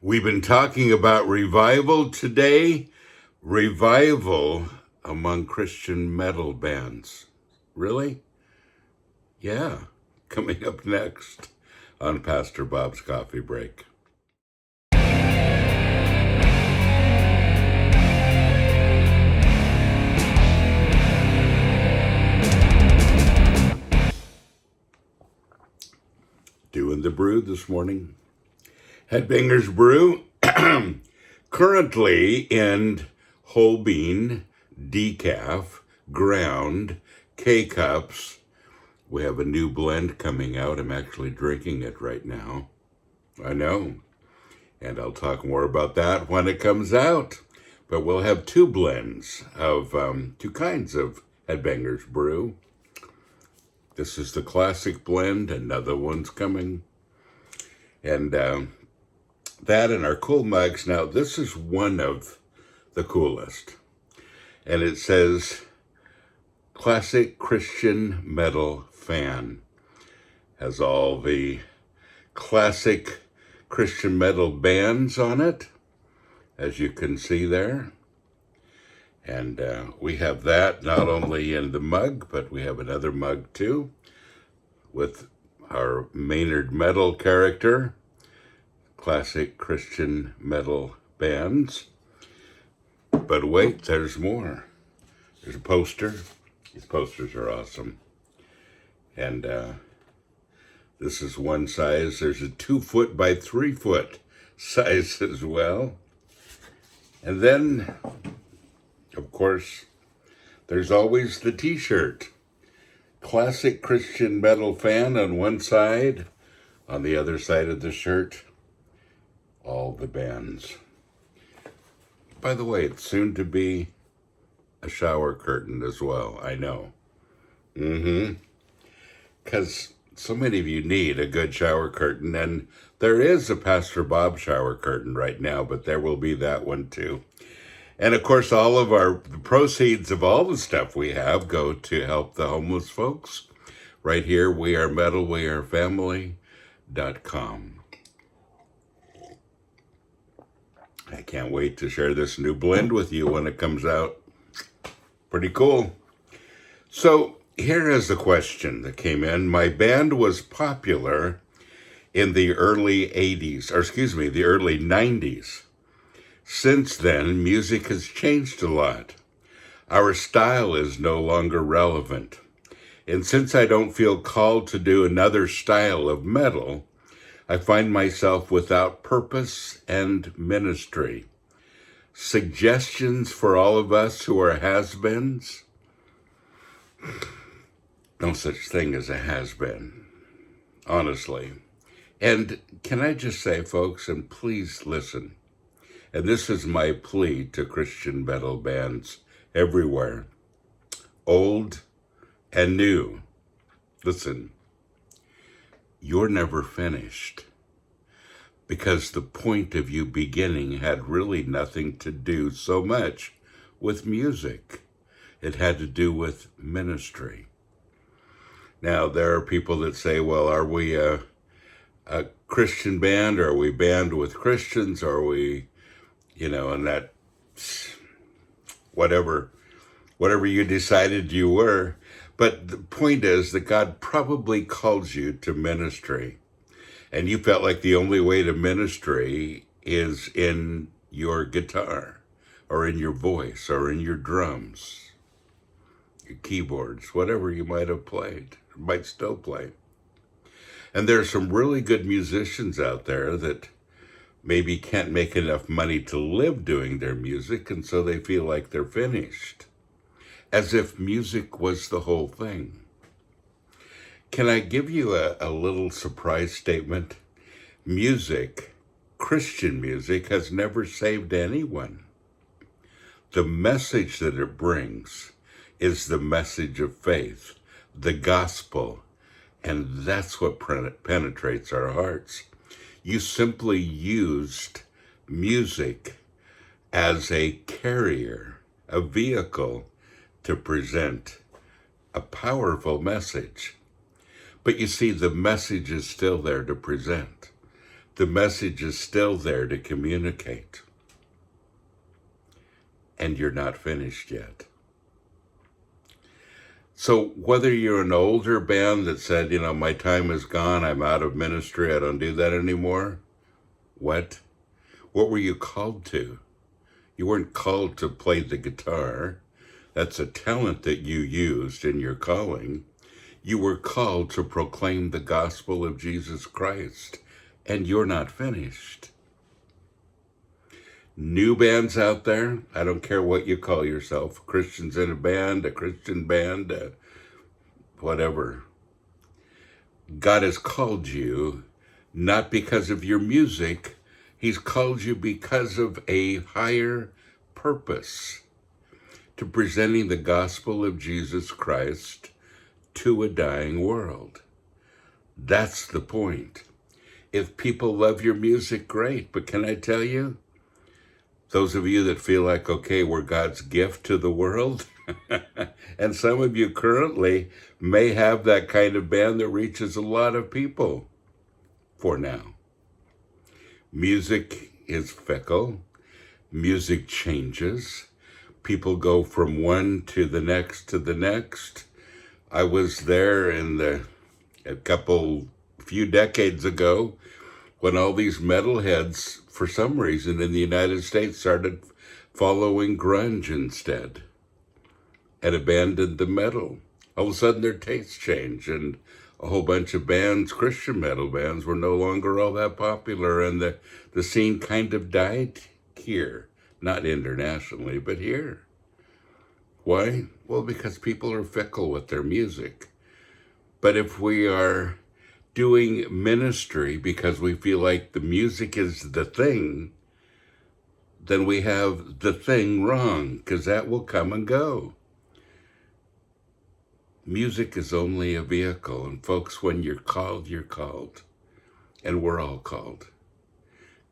We've been talking about revival today. Revival among Christian metal bands. Really? Yeah. Coming up next on Pastor Bob's Coffee Break. Doing the brew this morning. Headbangers Brew, currently in whole bean, decaf, ground, K-cups. We have a new blend coming out. I'm actually drinking it right now. I know. And I'll talk more about that when it comes out. But we'll have two blends of two kinds of Headbangers Brew. This is the classic blend. Another one's coming. And that and our cool mugs. Now, this is one of the coolest. And it says, Classic Christian Metal Fan. Has all the classic Christian metal bands on it, as you can see there. And we have that not only in the mug, but we have another mug too, with our Maynard Metal character. Classic Christian metal bands. But wait, there's more. There's a poster. These posters are awesome. And this is one size. There's a 2-foot by 3-foot size as well. And then, of course, there's always the t-shirt. Classic Christian metal fan on one side. On the other side of the shirt, all the bands. By the way, it's soon to be a shower curtain as well, I know. Because so many of you need a good shower curtain, and there is a Pastor Bob shower curtain right now, but there will be that one too. And of course, all of the proceeds of all the stuff we have go to help the homeless folks. Right here, wearemetalwearefamily.com. I can't wait to share this new blend with you when it comes out. Pretty cool. So here is the question that came in. My band was popular in the early 90s. Since then, music has changed a lot. Our style is no longer relevant. And since I don't feel called to do another style of metal, I find myself without purpose and ministry. Suggestions for all of us who are has-beens? No such thing as a has-been, honestly. And can I just say, folks, and please listen, and this is my plea to Christian metal bands everywhere, old and new. Listen, you're never finished, because the point of you beginning had really nothing to do so much with music. It had to do with ministry. Now, there are people that say, well, are we a Christian band? Are we band with Christians? Are we, and that, whatever you decided you were. But the point is that God probably calls you to ministry. And you felt like the only way to ministry is in your guitar, or in your voice, or in your drums, your keyboards, whatever you might have played, or might still play. And there are some really good musicians out there that maybe can't make enough money to live doing their music, and so they feel like they're finished, as if music was the whole thing. Can I give you a little surprise statement? Music, Christian music, has never saved anyone. The message that it brings is the message of faith, the gospel, and that's what penetrates our hearts. You simply used music as a carrier, a vehicle to present a powerful message. But you see, the message is still there to present. The message is still there to communicate. And you're not finished yet. So whether you're an older band that said, my time is gone, I'm out of ministry, I don't do that anymore. What were you called to? You weren't called to play the guitar. That's a talent that you used in your calling. You were called to proclaim the gospel of Jesus Christ, and you're not finished. New bands out there, I don't care what you call yourself, Christians in a band, a Christian band, whatever. God has called you not because of your music, He's called you because of a higher purpose, to presenting the gospel of Jesus Christ to a dying world. That's the point. If people love your music, great, but can I tell you, those of you that feel like, okay, we're God's gift to the world, and some of you currently may have that kind of band that reaches a lot of people for now. Music is fickle. Music changes. People go from one to the next to the next. I was there a few decades ago when all these metalheads, for some reason in the United States, started following grunge instead and abandoned the metal. All of a sudden their tastes changed, and a whole bunch of bands, Christian metal bands, were no longer all that popular, and the scene kind of died here. Not internationally, but here. Why? Well, because people are fickle with their music. But if we are doing ministry because we feel like the music is the thing, then we have the thing wrong, because that will come and go. Music is only a vehicle, and folks, when you're called, you're called. And we're all called.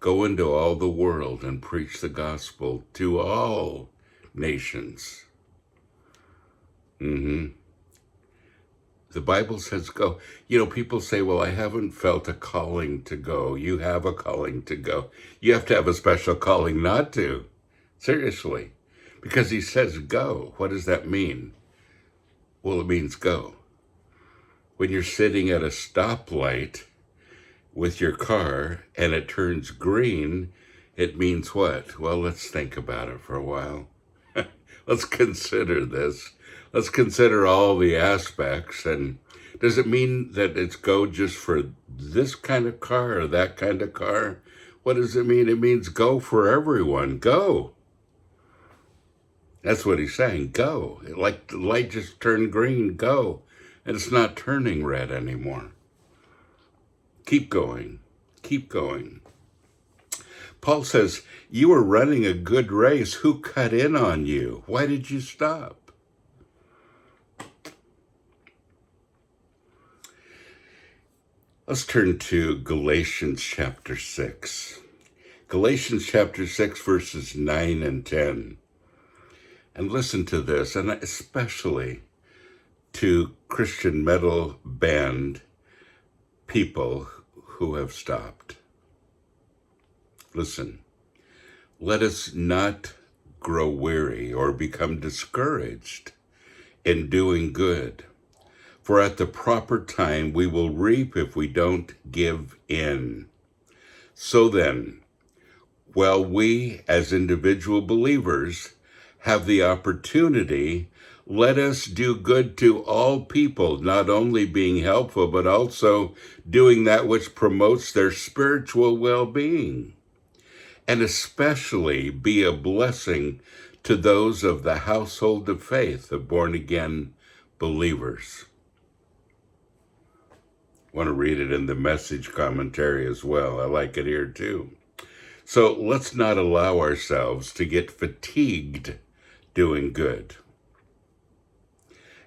Go into all the world and preach the gospel to all nations. The Bible says go. People say, well, I haven't felt a calling to go. You have a calling to go. You have to have a special calling not to. Seriously. Because He says go. What does that mean? Well, it means go. When you're sitting at a stoplight with your car and it turns green, it means what? Well, let's think about it for a while. Let's consider this. Let's consider all the aspects. And does it mean that it's go just for this kind of car or that kind of car? What does it mean? It means go for everyone. Go. That's what He's saying. Go. Like the light just turned green. Go. And it's not turning red anymore. Keep going. Keep going. Paul says, you were running a good race. Who cut in on you? Why did you stop? Let's turn to Galatians chapter 6. Galatians chapter 6, verses 9 and 10. And listen to this, and especially to Christian metal band people who have stopped. Listen, let us not grow weary or become discouraged in doing good, for at the proper time we will reap if we don't give in. So then, while we as individual believers have the opportunity, let us do good to all people, not only being helpful, but also doing that which promotes their spiritual well-being, and especially be a blessing to those of the household of faith, of born-again believers. I want to read it in the Message commentary as well. I like it here too. So let's not allow ourselves to get fatigued doing good.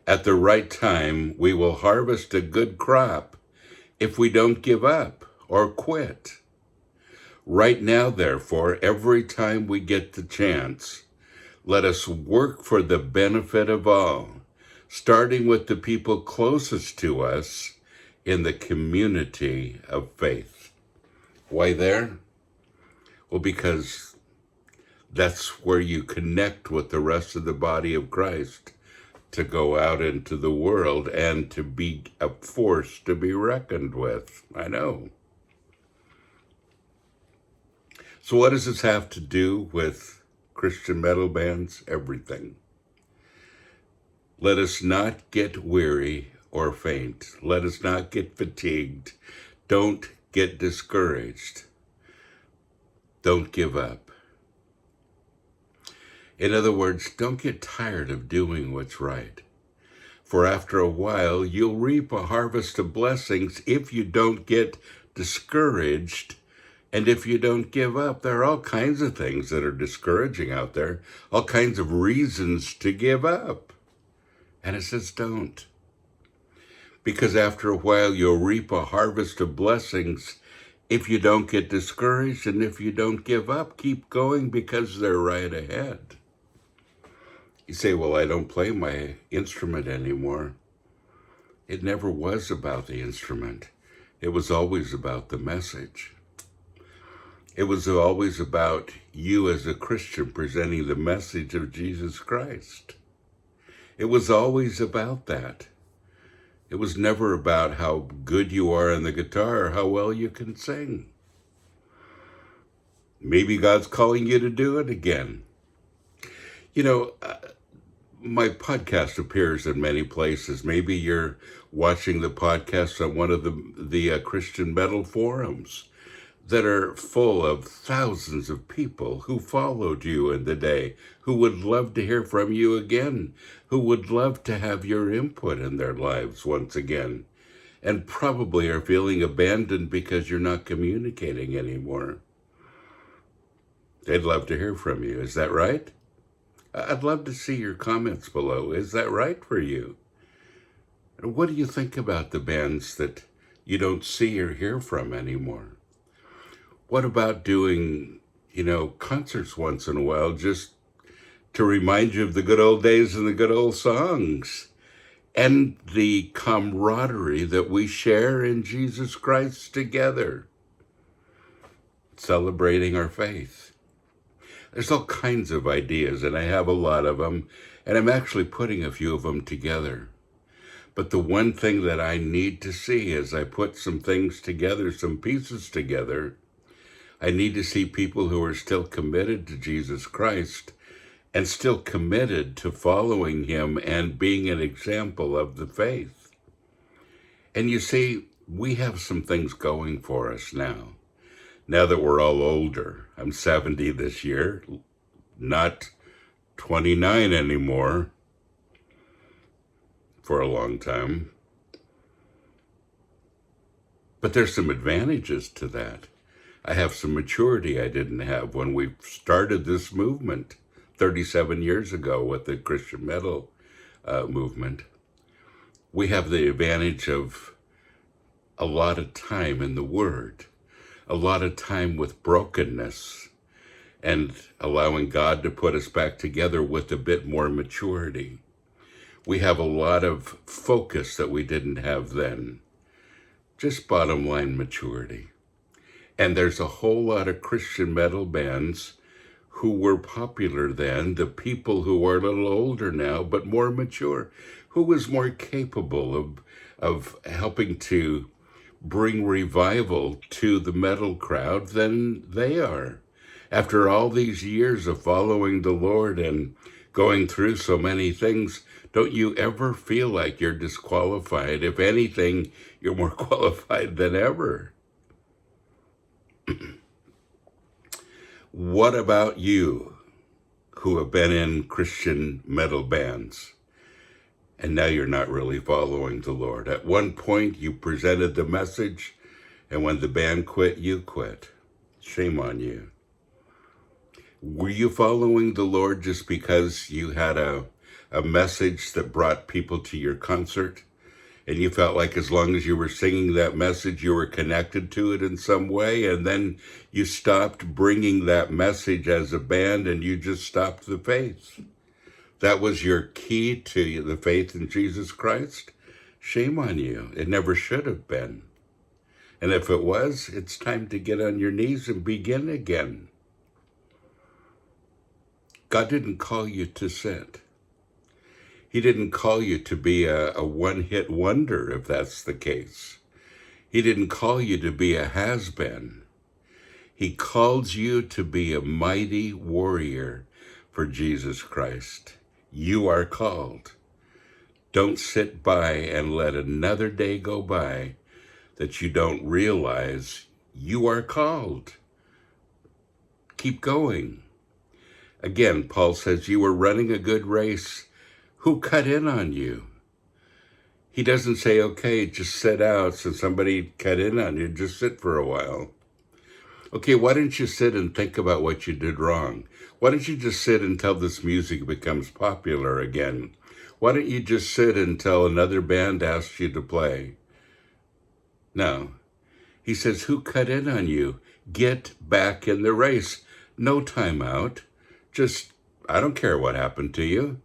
At the right time, we will harvest a good crop if we don't give up or quit. Right now, therefore, every time we get the chance, let us work for the benefit of all, starting with the people closest to us in the community of faith. Why there? Well, because that's where you connect with the rest of the body of Christ to go out into the world and to be a force to be reckoned with. I know. So what does this have to do with Christian metal bands? Everything. Let us not get weary or faint. Let us not get fatigued. Don't get discouraged. Don't give up. In other words, don't get tired of doing what's right. For after a while, you'll reap a harvest of blessings if you don't get discouraged and if you don't give up. There are all kinds of things that are discouraging out there, all kinds of reasons to give up. And it says don't. Because after a while, you'll reap a harvest of blessings if you don't get discouraged and if you don't give up. Keep going because they're right ahead. You say, well, I don't play my instrument anymore. It never was about the instrument. It was always about the message. It was always about you as a Christian presenting the message of Jesus Christ. It was always about that. It was never about how good you are on the guitar or how well you can sing. Maybe God's calling you to do it again. You know, my podcast appears in many places. Maybe you're watching the podcast on one of the Christian metal forums that are full of thousands of people who followed you in the day, who would love to hear from you again, who would love to have your input in their lives once again, and probably are feeling abandoned because you're not communicating anymore. They'd love to hear from you. Is that right? I'd love to see your comments below. Is that right for you? What do you think about the bands that you don't see or hear from anymore? What about doing, concerts once in a while just to remind you of the good old days and the good old songs and the camaraderie that we share in Jesus Christ together, celebrating our faith? There's all kinds of ideas, and I have a lot of them, and I'm actually putting a few of them together. But the one thing that I need to see as I put some things together, some pieces together, I need to see people who are still committed to Jesus Christ and still committed to following him and being an example of the faith. And you see, we have some things going for us now. Now that we're all older. I'm 70 this year, not 29 anymore for a long time. But there's some advantages to that. I have some maturity I didn't have when we started this movement 37 years ago with the Christian metal movement. We have the advantage of a lot of time in the Word, a lot of time with brokenness, and allowing God to put us back together with a bit more maturity. We have a lot of focus that we didn't have then. Just bottom line maturity. And there's a whole lot of Christian metal bands who were popular then, the people who are a little older now, but more mature, who was more capable of helping to bring revival to the metal crowd than they are. After all these years of following the Lord and going through so many things, don't you ever feel like you're disqualified? If anything, you're more qualified than ever. What about you who have been in Christian metal bands and now you're not really following the Lord? At one point you presented the message, and when the band quit, you quit. Shame on you. Were you following the Lord just because you had a message that brought people to your concert? And you felt like as long as you were singing that message, you were connected to it in some way, and then you stopped bringing that message as a band and you just stopped the faith. That was your key to the faith in Jesus Christ? Shame on you. It never should have been. And if it was, it's time to get on your knees and begin again. God didn't call you to sit. He didn't call you to be a one-hit wonder, if that's the case. He didn't call you to be a has-been. He calls you to be a mighty warrior for Jesus Christ. You are called. Don't sit by and let another day go by that you don't realize you are called. Keep going. Again, Paul says you were running a good race. Who cut in on you? He doesn't say, okay, just sit out. Since somebody cut in on you, just sit for a while. Okay, why don't you sit and think about what you did wrong? Why don't you just sit until this music becomes popular again? Why don't you just sit until another band asks you to play? No. He says, who cut in on you? Get back in the race. No time out. Just, I don't care what happened to you.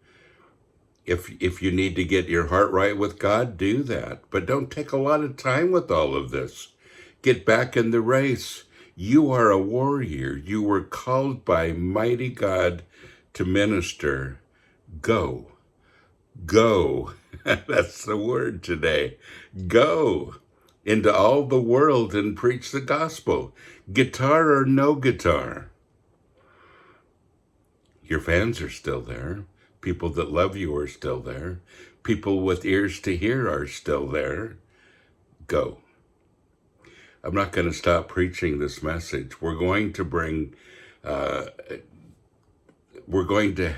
If you need to get your heart right with God, do that. But don't take a lot of time with all of this. Get back in the race. You are a warrior. You were called by mighty God to minister. Go. Go. That's the word today. Go into all the world and preach the gospel. Guitar or no guitar. Your fans are still there. People that love you are still there. People with ears to hear are still there. Go. I'm not going to stop preaching this message. We're going to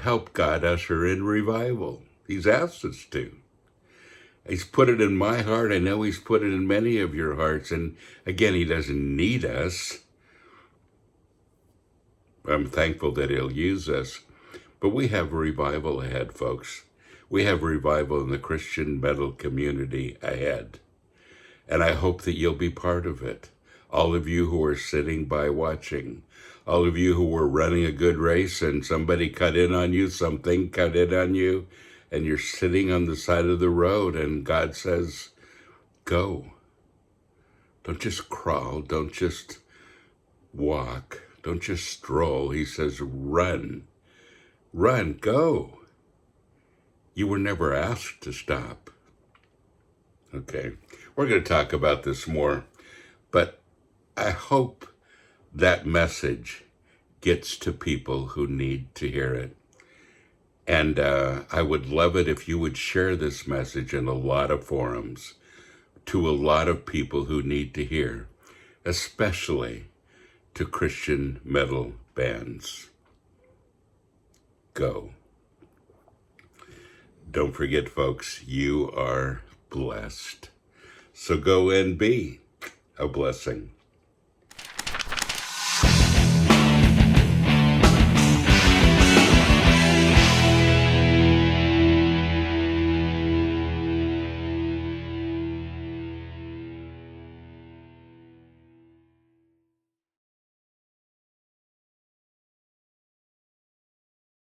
help God usher in revival. He's asked us to. He's put it in my heart. I know he's put it in many of your hearts. And again, he doesn't need us. I'm thankful that he'll use us. But we have revival ahead, folks. We have revival in the Christian metal community ahead. And I hope that you'll be part of it. All of you who are sitting by watching. All of you who were running a good race and somebody cut in on you, something cut in on you, and you're sitting on the side of the road and God says, go. Don't just crawl. Don't just walk. Don't just stroll. He says, run. Run, go. You were never asked to stop. Okay, we're going to talk about this more, but I hope that message gets to people who need to hear it. And I would love it if you would share this message in a lot of forums to a lot of people who need to hear, especially to Christian metal bands. Go. Don't forget, folks, you are blessed. So go and be a blessing.